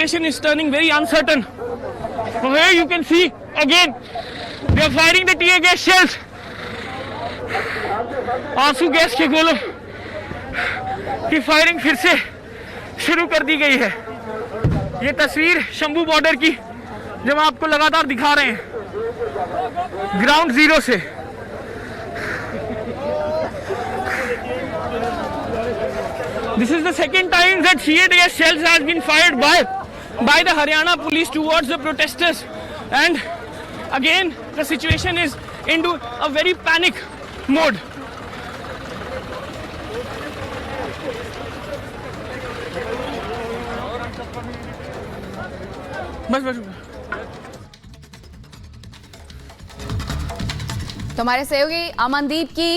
situation is turning very uncertain. From here you can see again they are firing the tear gas shells. आंसू gas के गोलों की firing फिर से शुरू कर दी गई है। ये तस्वीर शंभू बॉर्डर की जब आपको लगातार दिखा रहे हैं ग्राउंड जीरो से। This is the second time that tear gas shells has been fired by the Haryana police towards the protesters, and again the situation is into a very panic mode. बस तो हमारे सहयोगी अमनदीप की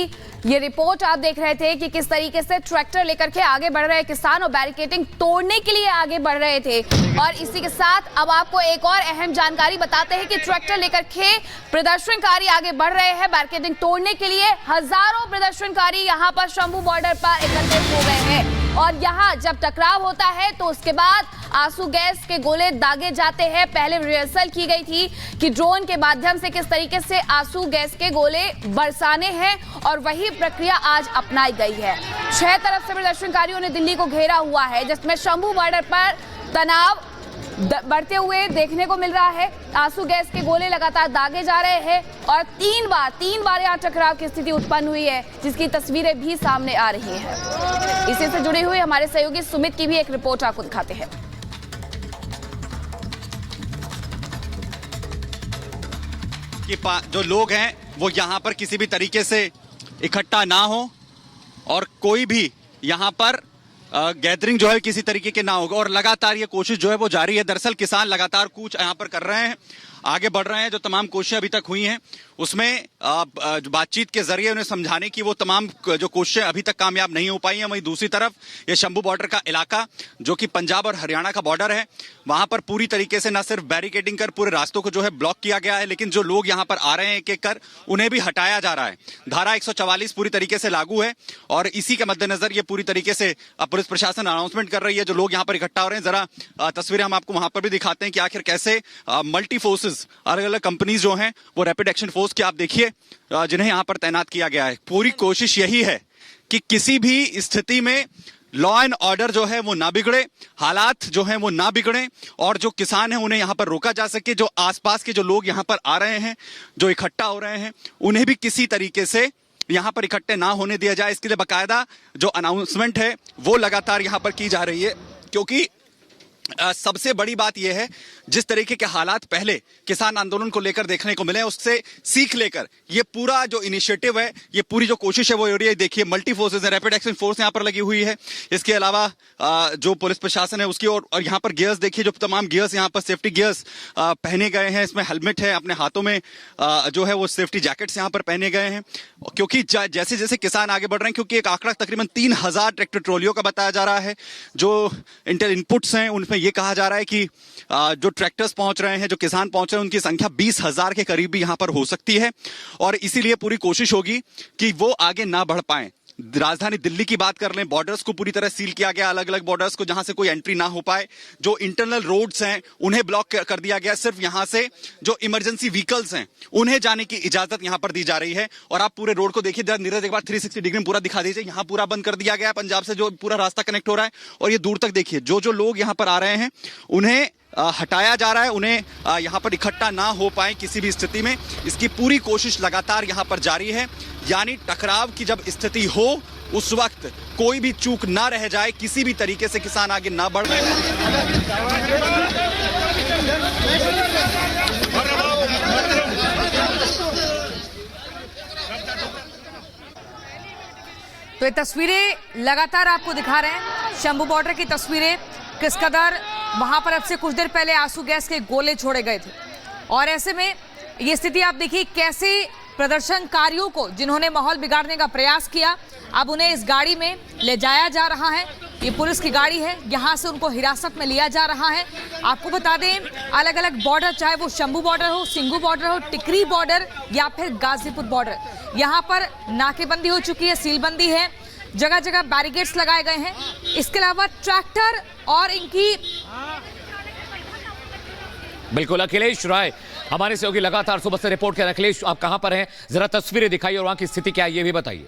ये report आप देख रहे थे कि किस तरीके से ट्रैक्टर लेकर के आगे बढ़ रहे किसान और बैरिकेडिंग तोड़ने के लिए आगे बढ़ रहे थे। और इसी के साथ अब आपको एक और अहम जानकारी बताते हैं कि ट्रैक्टर लेकर के प्रदर्शनकारी आगे बढ़ रहे हैं बैरिकेडिंग तोड़ने के लिए। हजारों प्रदर्शनकारी यहाँ पर शंभू बॉर्डर पर एकत्रित हो गए हैं और यहाँ जब टकराव होता है तो उसके बाद आंसू गैस के गोले दागे जाते हैं। पहले रिहर्सल की गई थी कि ड्रोन के माध्यम से किस तरीके से आंसू गैस के गोले बरसाने हैं और वही प्रक्रिया आज अपनाई गई है। 6 तरफ से प्रदर्शनकारियों ने दिल्ली को घेरा हुआ है, जिसमें शंभू बॉर्डर पर तनाव बढ़ते हुए देखने को मिल रहा है। आंसू गैस के गोले लगातार दागे जा रहे हैं और तीन बार यहाँ टकराव की स्थिति उत्पन्न हुई है, जिसकी तस्वीरें भी सामने आ रही हैं। इसी से जुड़े हुए हमारे सहयोगी सुमित की भी एक रिपोर्ट आपको दिखाते हैं। कि जो लोग हैं वो यहाँ पर किसी भी तरीके से इकट्ठा ना हो और कोई भी यहाँ पर गैदरिंग जो है किसी तरीके के ना होगा। और लगातार ये कोशिश जो है वो जारी है। दरअसल किसान लगातार कूच यहाँ पर कर रहे हैं, आगे बढ़ रहे हैं। जो तमाम कोशिशें अभी तक हुई हैं उसमें बातचीत के जरिए उन्हें समझाने की वो तमाम जो कोशिशें अभी तक कामयाब नहीं हो पाई हैं। वहीं दूसरी तरफ ये शंभू बॉर्डर का इलाका जो कि पंजाब और हरियाणा का बॉर्डर है, वहां पर पूरी तरीके से न सिर्फ बैरिकेडिंग कर पूरे रास्तों को जो है ब्लॉक किया गया है, लेकिन जो लोग यहाँ पर आ रहे हैं एक एक कर उन्हें भी हटाया जा रहा है। धारा 144 पूरी तरीके से लागू है और इसी के मद्देनजर ये पूरी तरीके से पुलिस प्रशासन अनाउंसमेंट कर रही है। जो लोग यहाँ पर इकट्ठा हो रहे हैं, जरा तस्वीरें हम आपको वहां पर भी दिखाते हैं कि आखिर कैसे मल्टी फोर्सेस अलग अलग कंपनीज जो हैं वो रैपिड एक्शन फोर्स की आप देखिए जिन्हें यहां पर तैनात किया गया है। पूरी कोशिश यही है कि किसी भी स्थिति में लॉ एंड ऑर्डर जो है वो ना बिगड़े, हालात जो हैं वो ना बिगड़े और जो किसान हैं उन्हें यहां पर रोका जा सके। जो आसपास के जो लोग यहां पर आ रहे हैं, जो इकट्ठा हो रहे हैं, उन्हें भी किसी तरीके से यहां पर इकट्ठे ना होने दिया जाए। इसके लिए बाकायदा जो अनाउंसमेंट है वो लगातार यहां पर की जा रही है, क्योंकि सबसे बड़ी बात यह है जिस तरीके के हालात पहले किसान आंदोलन को लेकर देखने को मिले, उससे सीख लेकर ये पूरा जो इनिशिएटिव है, ये पूरी जो कोशिश है वो हो रही है। देखिए मल्टी फोर्सेस है, रैपिड एक्शन फोर्स यहाँ पर लगी हुई है। इसके अलावा जो पुलिस प्रशासन है उसकी और यहाँ पर गियर्स देखिए, जो तमाम गियर्स यहाँ पर सेफ्टी गियर्स पहने गए हैं। इसमें हेलमेट है, अपने हाथों में जो है वो सेफ्टी जैकेट्स यहाँ पर पहने गए हैं, क्योंकि जैसे जैसे किसान आगे बढ़ रहे हैं, क्योंकि एक आंकड़ा तकरीबन 3000 ट्रैक्टर ट्रॉलियों का बताया जा रहा है। जो इनपुट्स हैं उनमें ये कहा जा रहा है कि जो ट्रैक्टर्स पहुंच रहे हैं, जो किसान पहुंच रहे हैं, उनकी संख्या 20,000 के करीब भी यहां पर हो सकती है और इसीलिए पूरी कोशिश होगी कि वो आगे ना बढ़ पाएं। राजधानी दिल्ली की बात कर लें, बॉर्डर्स को पूरी तरह सील किया गया, अलग अलग बॉर्डर्स को जहां से कोई एंट्री ना हो पाए। जो इंटरनल रोड्स हैं उन्हें ब्लॉक कर दिया गया, सिर्फ यहां से जो इमरजेंसी व्हीकल्स हैं उन्हें जाने की इजाजत यहां पर दी जा रही है। और आप पूरे रोड को देखिए, नीरज एक बार 360 डिग्री में पूरा दिखा दीजिए। यहां पूरा बंद कर दिया गया है, पंजाब से जो पूरा रास्ता कनेक्ट हो रहा है। और ये दूर तक देखिए, जो जो लोग यहां पर आ रहे हैं उन्हें हटाया जा रहा है, उन्हें यहां पर इकट्ठा ना हो पाए किसी भी स्थिति में। इसकी पूरी कोशिश लगातार यहां पर जारी है, यानी टकराव की जब स्थिति हो उस वक्त कोई भी चूक ना रह जाए, किसी भी तरीके से किसान आगे ना बढ़ रहे। तो ये तस्वीरें लगातार आपको दिखा रहे हैं, शंभू बॉर्डर की तस्वीरें, किस कदर वहां पर अब से कुछ देर पहले आंसू गैस के गोले छोड़े गए थे। और ऐसे में ये स्थिति आप देखिए, कैसे प्रदर्शनकारियों को जिन्होंने माहौल बिगाड़ने का प्रयास किया, अब उन्हें इस गाड़ी में ले जाया जा रहा है। ये पुलिस की गाड़ी है, यहाँ से उनको हिरासत में लिया जा रहा है। आपको बता दें, अलग अलग बॉर्डर, चाहे वो शंभू बॉर्डर हो, सिंघू बॉर्डर हो, टिकरी बॉर्डर या फिर गाजीपुर बॉर्डर, यहाँ पर नाकेबंदी हो चुकी है, सीलबंदी है, जगह जगह बैरिकेड्स लगाए गए हैं। इसके अलावा ट्रैक्टर और इनकी बिल्कुल अखिलेश राय हमारे सहयोगी लगातार सुबह से रिपोर्ट कर रहे हैं। अखिलेश, आप कहां पर हैं, जरा तस्वीरें दिखाइए और वहां की स्थिति क्या है ये भी बताइए।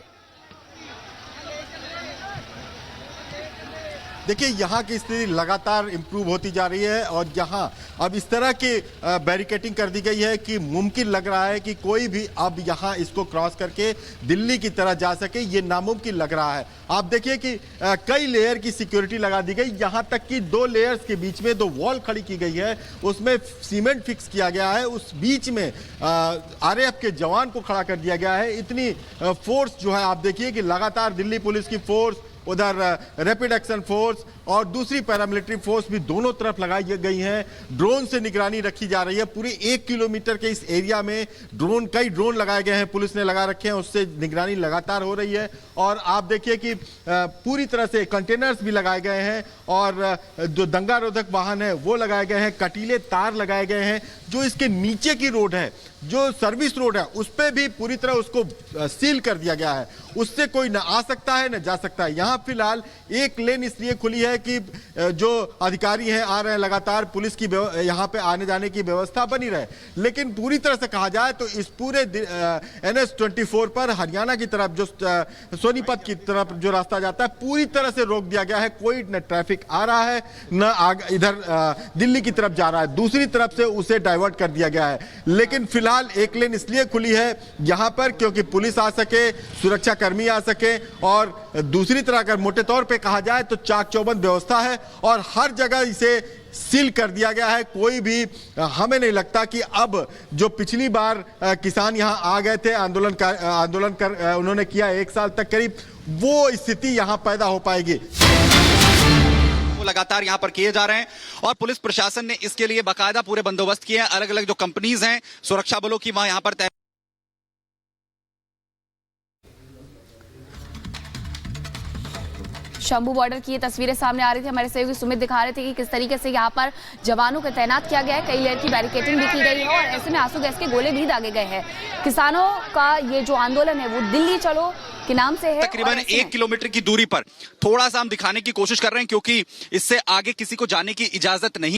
देखिए, यहाँ की स्थिति लगातार इम्प्रूव होती जा रही है और यहाँ अब इस तरह की बैरिकेटिंग कर दी गई है कि मुमकिन लग रहा है कि कोई भी अब यहाँ इसको क्रॉस करके दिल्ली की तरह जा सके, ये नामुमकिन लग रहा है। आप देखिए कि कई लेयर की सिक्योरिटी लगा दी गई, यहाँ तक कि 2 लेयर्स के बीच में 2 वॉल खड़ी की गई है, उसमें सीमेंट फिक्स किया गया है, उस बीच में आरएएफ के जवान को खड़ा कर दिया गया है। इतनी फोर्स जो है, आप देखिए कि लगातार दिल्ली पुलिस की फोर्स, उधर रैपिड एक्शन फोर्स और दूसरी पैरामिलिट्री फोर्स भी दोनों तरफ लगाई गई हैं। ड्रोन से निगरानी रखी जा रही है। पूरे 1 किलोमीटर के इस एरिया में कई ड्रोन लगाए गए हैं, पुलिस ने लगा रखे हैं, उससे निगरानी लगातार हो रही है। और आप देखिए कि पूरी तरह से कंटेनर्स भी लगाए गए हैं और जो दंगा रोधक वाहन है वो लगाए गए हैं, कटीले तार लगाए गए हैं। जो इसके नीचे की रोड है, जो सर्विस रोड है, उस पर भी पूरी तरह उसको सील कर दिया गया है, उससे कोई न आ सकता है न जा सकता है। यहाँ फिलहाल एक लेन इसलिए खुली है कि जो अधिकारी हैं आ रहे हैं, लगातार पुलिस की यहाँ पे आने जाने की व्यवस्था बनी रहे। लेकिन पूरी तरह से कहा जाए तो इस पूरे NH-24 पर हरियाणा की तरफ जो सोनीपत की तरफ जो रास्ता जाता है, पूरी तरह से रोक दिया गया है। कोई न ट्रैफिक आ रहा है न इधर दिल्ली की तरफ जा रहा है, दूसरी तरफ से उसे डाइवर्ट कर दिया गया है। लेकिन फिलहाल एक लेन इसलिए खुली है यहाँ पर क्योंकि पुलिस आ सके, सुरक्षा कर्मी आ सके, और दूसरी तरह अगर मोटे तौर पे कहा जाए तो चाक चौबंद व्यवस्था है और हर जगह इसे सील कर दिया गया है। कोई भी, हमें नहीं लगता कि अब जो पिछली बार किसान यहाँ आ गए थे, आंदोलन कर उन्होंने किया 1 साल तक करीब, वो स्थिति यहाँ पैदा हो पाएगी। वो लगातार यहाँ पर किए जा रहे हैं और पुलिस प्रशासन ने इसके लिए बाकायदा पूरे बंदोबस्त किए हैं। अलग अलग जो कंपनीज हैं सुरक्षा बलों की, वहां यहाँ पर शंभू बॉर्डर की ये तस्वीरें सामने आ रही थी। हमारे सहयोगी सुमित दिखा रहे थे कि किस तरीके से यहाँ पर जवानों को तैनात किया गया है, कई लेयर की बैरिकेडिंग भी की गई है और ऐसे में आंसू गैस के गोले भी दागे गए हैं। किसानों का ये जो आंदोलन है वो दिल्ली चलो के नाम से है। तकरीबन 1 किलोमीटर की दूरी पर थोड़ा सा हम दिखाने की कोशिश कर रहे हैं क्योंकि इससे आगे किसी को जाने की इजाजत नहीं।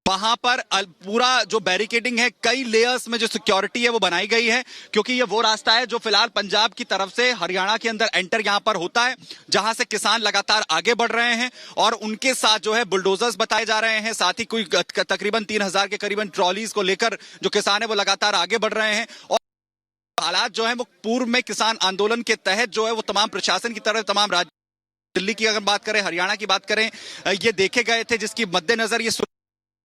वहां पर पूरा जो बैरिकेडिंग है, कई लेयर्स में जो सिक्योरिटी है वो बनाई गई है क्योंकि ये वो रास्ता है जो फिलहाल पंजाब की तरफ से हरियाणा के अंदर एंटर यहां पर होता है, जहां से किसान लगातार आगे बढ़ रहे हैं और उनके साथ जो है बुलडोजर्स बताए जा रहे हैं। साथ ही कोई तकरीबन 3000 के करीबन ट्रॉलीज को लेकर जो किसान है वो लगातार आगे बढ़ रहे हैं। और हालात जो है वो पूर्व में किसान आंदोलन के तहत जो है वो तमाम प्रशासन की तरफ, तमाम राज्य, दिल्ली की अगर बात करें, हरियाणा की बात करें, ये देखे गए थे, जिसकी मद्देनजर ये